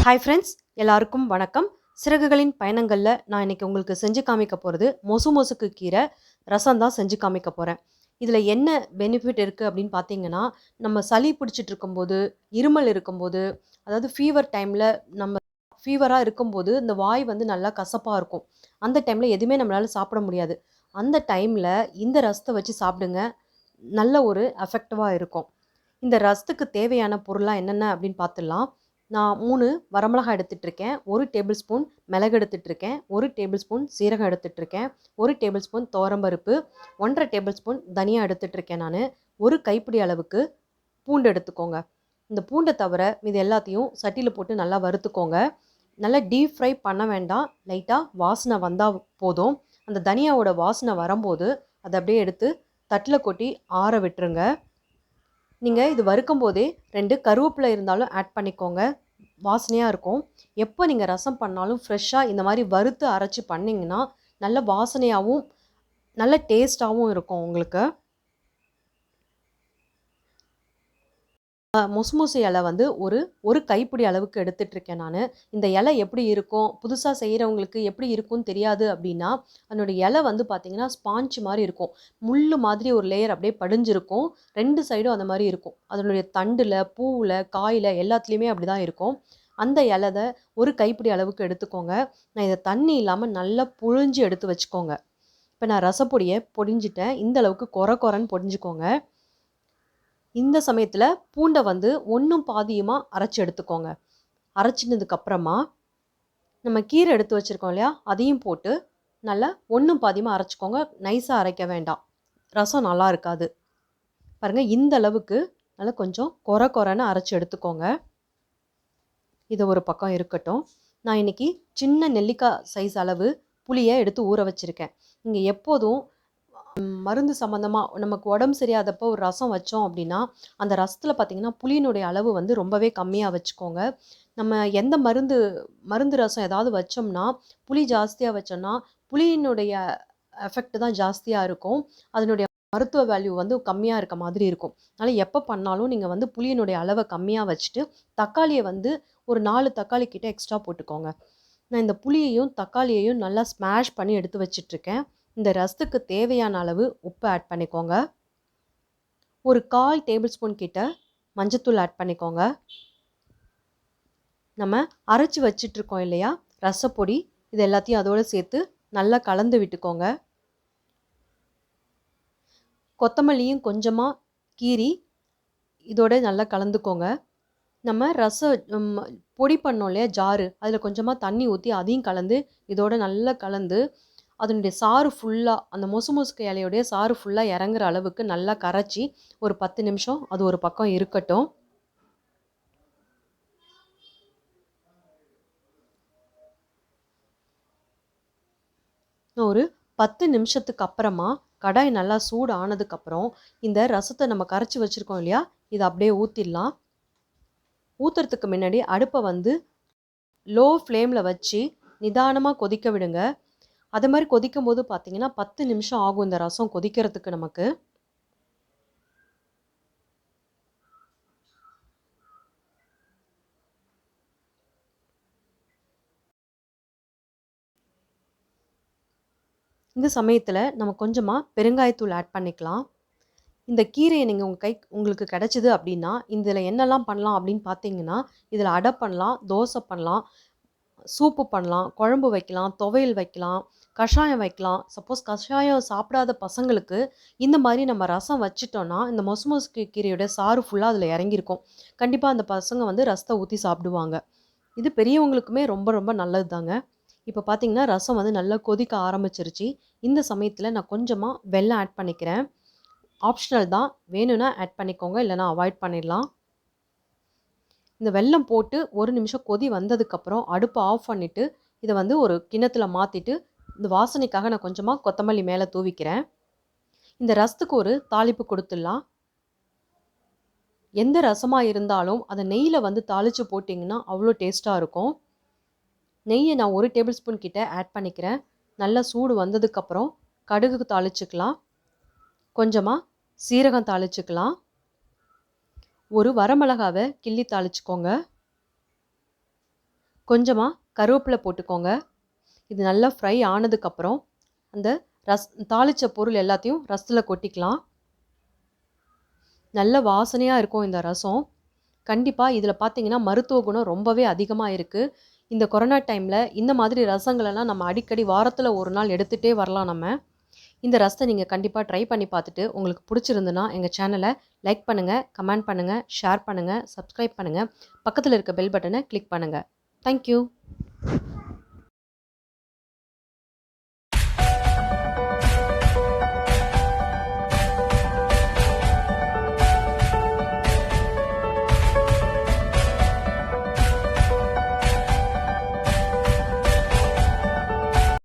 Hi friends, எல்லாருக்கும் வணக்கம். சிறகுகளின் பயணங்களில் நான் இன்னைக்கு உங்களுக்கு செஞ்சு காமிக்க போகிறது மொசுக்கு கீரை ரசம் தான் செஞ்சு காமிக்க போகிறேன். இதில் என்ன பெனிஃபிட் இருக்குது அப்படின்னு பார்த்தீங்கன்னா, நம்ம சளி பிடிச்சிட்டு இருக்கும்போது, இருமல் இருக்கும்போது, அதாவது ஃபீவர் டைமில் நம்ம ஃபீவராக இருக்கும்போது இந்த வாய் வந்து நல்லா கசப்பாக இருக்கும். அந்த டைமில் எதுவுமே நம்மளால் சாப்பிட முடியாது. அந்த டைமில் இந்த ரசத்தை வச்சு சாப்பிடுங்க. நல்ல ஒரு எஃபெக்டிவாக இருக்கும். இந்த ரசத்துக்கு தேவையான பொருளாக என்னென்ன அப்படின்னு பார்த்துடலாம். நான் 3 வரமிளகாய் எடுத்துகிட்ருக்கேன், 1 டேபிள் ஸ்பூன் மிளகு எடுத்துகிட்ருக்கேன், 1 டேபிள் ஸ்பூன் சீரகம் எடுத்துகிட்ருக்கேன், 1 டேபிள் ஸ்பூன் துவரம்பருப்பு, 1½ டேபிள் ஸ்பூன் தனியா எடுத்துகிட்ருக்கேன் நான். 1 கைப்பிடி அளவுக்கு பூண்டு எடுத்துக்கோங்க. இந்த பூண்டை தவிர இது எல்லாத்தையும் சட்டியில் போட்டு நல்லா வறுத்துக்கோங்க. நல்லா டீப் ஃப்ரை பண்ண வேண்டாம், லைட்டாக வாசனை வந்தால் போதும். அந்த தனியாவோட வாசனை வரும்போது அதை அப்படியே எடுத்து தட்டில் கொட்டி ஆற விட்டுருங்க. நீங்கள் இது வறுக்கும் போதே 2 கருவேப்பிலை இருந்தாலும் ஆட் பண்ணிக்கோங்க, வாசனையாக இருக்கும். எப்போ நீங்கள் ரசம் பண்ணாலும் ஃப்ரெஷ்ஷாக இந்த மாதிரி வறுத்து அரைச்சி பண்ணிங்கன்னா நல்ல வாசனையாகவும் நல்ல டேஸ்ட்டாகவும் இருக்கும் உங்களுக்கு. மொசு இலை வந்து ஒரு கைப்பிடி அளவுக்கு எடுத்துகிட்ருக்கேன் நான். இந்த இலை எப்படி இருக்கும், புதுசாக செய்கிறவங்களுக்கு எப்படி இருக்கும்னு தெரியாது அப்படின்னா, அதனுடைய இலை வந்து பார்த்திங்கன்னா ஸ்பாஞ்ச் மாதிரி இருக்கும். முள் மாதிரி ஒரு லேயர் அப்படியே படிஞ்சிருக்கும். 2 சைடும் அந்த மாதிரி இருக்கும். அதனுடைய தண்டில், பூவில், காயில் எல்லாத்துலேயுமே அப்படி தான் இருக்கும். அந்த இலை ஒரு கைப்பிடி அளவுக்கு எடுத்துக்கோங்க. நான் இதை தண்ணி இல்லாமல் நல்லா புழிஞ்சு எடுத்து வச்சுக்கோங்க. இப்போ நான் ரசப்பொடியை பொடிஞ்சிட்டேன். இந்த அளவுக்கு கொரன்னு பொடிஞ்சுக்கோங்க. இந்த சமயத்தில் பூண்டை வந்து ஒன்றும் பாதியுமாக அரைச்சி எடுத்துக்கோங்க. அரைச்சினதுக்கப்புறமா நம்ம கீரை எடுத்து வச்சுருக்கோம் இல்லையா, அதையும் போட்டு நல்லா ஒன்றும் பாதியமாக அரைச்சிக்கோங்க. நைஸாக அரைக்க வேண்டாம், ரசம் நல்லா இருக்காது. பாருங்கள், இந்த அளவுக்கு நல்லா கொஞ்சம் கொரன்னு அரைச்சி எடுத்துக்கோங்க. இது ஒரு பக்கம் இருக்கட்டும். நான் இன்றைக்கி சின்ன நெல்லிக்காய் சைஸ் அளவு புளியை எடுத்து ஊற வச்சுருக்கேன். நீங்கள் எப்போதும் மருந்து சம்மந்தமாக நமக்கு உடம்பு சரியாதப்போ ஒரு ரசம் வச்சோம் அப்படின்னா, அந்த ரசத்தில் பார்த்திங்கன்னா புளியினுடைய அளவு வந்து ரொம்பவே கம்மியாக வச்சுக்கோங்க. நம்ம எந்த மருந்து ரசம் ஏதாவது வச்சோம்னா, புளி ஜாஸ்தியாக வச்சோம்னா புளியினுடைய எஃபெக்ட் தான் ஜாஸ்தியாக இருக்கும். அதனுடைய மருத்துவ வேல்யூ வந்து கம்மியாக இருக்க மாதிரி இருக்கும். அதனால் எப்போ பண்ணாலும் நீங்கள் வந்து புளியினுடைய அளவை கம்மியாக வச்சுட்டு தக்காளியை வந்து ஒரு 4 தக்காளி கிட்ட எக்ஸ்ட்ரா போட்டுக்கோங்க. நான் இந்த புளியையும் தக்காளியையும் நல்லா ஸ்மாஷ் பண்ணி எடுத்து வச்சிட்ருக்கேன். இந்த ரசத்துக்கு தேவையான அளவு உப்பு ஆட் பண்ணிக்கோங்க. ஒரு 1/4 டேபிள் ஸ்பூன் கிட்ட மஞ்சத்தூள் ஆட் பண்ணிக்கோங்க. நம்ம அரைச்சி வச்சிட்ருக்கோம் இல்லையா ரசப்பொடி, இது எல்லாத்தையும் அதோடு சேர்த்து நல்லா கலந்து விட்டுக்கோங்க. கொத்தமல்லியும் கொஞ்சமாக கீரி இதோட நல்லா கலந்துக்கோங்க. நம்ம பொடி பண்ணோம் இல்லையா ஜாரு, அதில் கொஞ்சமாக தண்ணி ஊற்றி அதையும் கலந்து இதோட நல்லா கலந்து அதனுடைய சாறு ஃபுல்லாக, அந்த மொசுக்கு இலையோடைய சாறு ஃபுல்லாக இறங்குற அளவுக்கு நல்லா கரைச்சி ஒரு 10 நிமிஷம் அது ஒரு பக்கம் இருக்கட்டும். ஒரு 10 நிமிஷத்துக்கு அப்புறமா கடாய் நல்லா சூடு ஆனதுக்கப்புறம் இந்த ரசத்தை நம்ம கரைச்சி வச்சுருக்கோம் இல்லையா, இதை அப்படியே ஊற்றிடலாம். ஊற்றுறதுக்கு முன்னாடி அடுப்பை வந்து லோ ஃப்ளேமில் வச்சு நிதானமாக கொதிக்க விடுங்க. அது மாதிரி கொதிக்கும் போது பார்த்தீங்கன்னா 10 நிமிஷம் ஆகும் இந்த ரசம் கொதிக்கிறதுக்கு நமக்கு. இந்த சமயத்தில் நம்ம கொஞ்சமாக பெருங்காயத்தூள் ஆட் பண்ணிக்கலாம். இந்த கீரையை நீங்கள் உங்களுக்கு கிடச்சிது அப்படின்னா இதில் என்னெல்லாம் பண்ணலாம் அப்படின்னு பார்த்தீங்கன்னா, இதில் அடை பண்ணலாம், தோசை பண்ணலாம், சூப்பு பண்ணலாம், குழம்பு வைக்கலாம், துவையல் வைக்கலாம், கஷாயம் வைக்கலாம். சப்போஸ் கஷாயம் சாப்பிடாத பசங்களுக்கு இந்த மாதிரி நம்ம ரசம் வச்சிட்டோன்னா இந்த மொசுக்கு கீரையோட சாறு ஃபுல்லாக அதில் இறங்கியிருக்கும். கண்டிப்பாக அந்த பசங்க வந்து ரசத்தை ஊற்றி சாப்பிடுவாங்க. இது பெரியவங்களுக்குமே ரொம்ப ரொம்ப நல்லது தாங்க. இப்போ பார்த்தீங்கன்னா ரசம் வந்து நல்லா கொதிக்க ஆரம்பிச்சிருச்சு. இந்த சமயத்தில் நான் கொஞ்சமாக வெல்லம் ஆட் பண்ணிக்கிறேன். ஆப்ஷனல் தான், வேணும்னா ஆட் பண்ணிக்கோங்க, இல்லைனா அவாய்ட் பண்ணிடலாம். இந்த வெல்லம் போட்டு ஒரு நிமிஷம் கொதி வந்ததுக்கப்புறம் அடுப்பை ஆஃப் பண்ணிவிட்டு இதை வந்து ஒரு கிண்ணத்தில் மாற்றிட்டு இந்த வாசனைக்காக நான் கொஞ்சமாக கொத்தமல்லி மேலே தூவிக்கிறேன். இந்த ரசத்துக்கு ஒரு தாளிப்பு கொடுத்துடலாம். எந்த ரசமாக இருந்தாலும் அதை நெய்யில் வந்து தாளித்து போட்டிங்கன்னா அவ்வளோ டேஸ்ட்டாக இருக்கும். நெய்யை நான் 1 டேபிள் ஸ்பூன் கிட்ட ஆட் பண்ணிக்கிறேன். நல்லா சூடு வந்ததுக்கப்புறம் கடுகு தாளிச்சுக்கலாம், கொஞ்சமாக சீரகம் தாளிச்சுக்கலாம், ஒரு வரமிளகாவை கிள்ளி தாளிச்சுக்கோங்க. கொஞ்சமாக கருவேப்பிலை போட்டுக்கோங்க. இது நல்லா ஃப்ரை ஆனதுக்கப்புறம் அந்த தாளித்த பொருள் எல்லாத்தையும் ரசத்தில் கொட்டிக்கலாம். நல்ல வாசனையாக இருக்கும் இந்த ரசம். கண்டிப்பாக இதில் பார்த்தீங்கன்னா மருத்துவ குணம் ரொம்பவே அதிகமாக இருக்குது. இந்த கொரோனா டைமில் இந்த மாதிரி ரசங்களெல்லாம் நம்ம அடிக்கடி வாரத்தில் ஒரு நாள் எடுத்துகிட்டே வரலாம் நம்ம. இந்த ரசத்தை நீங்கள் கண்டிப்பாக ட்ரை பண்ணி பார்த்துட்டு உங்களுக்கு பிடிச்சிருந்துன்னா எங்கள் சேனலை லைக் பண்ணுங்கள், கமெண்ட் பண்ணுங்கள், ஷேர் பண்ணுங்கள், சப்ஸ்கிரைப் பண்ணுங்கள். பக்கத்தில் இருக்க பெல் பட்டனை கிளிக் பண்ணுங்கள். தேங்க்யூ.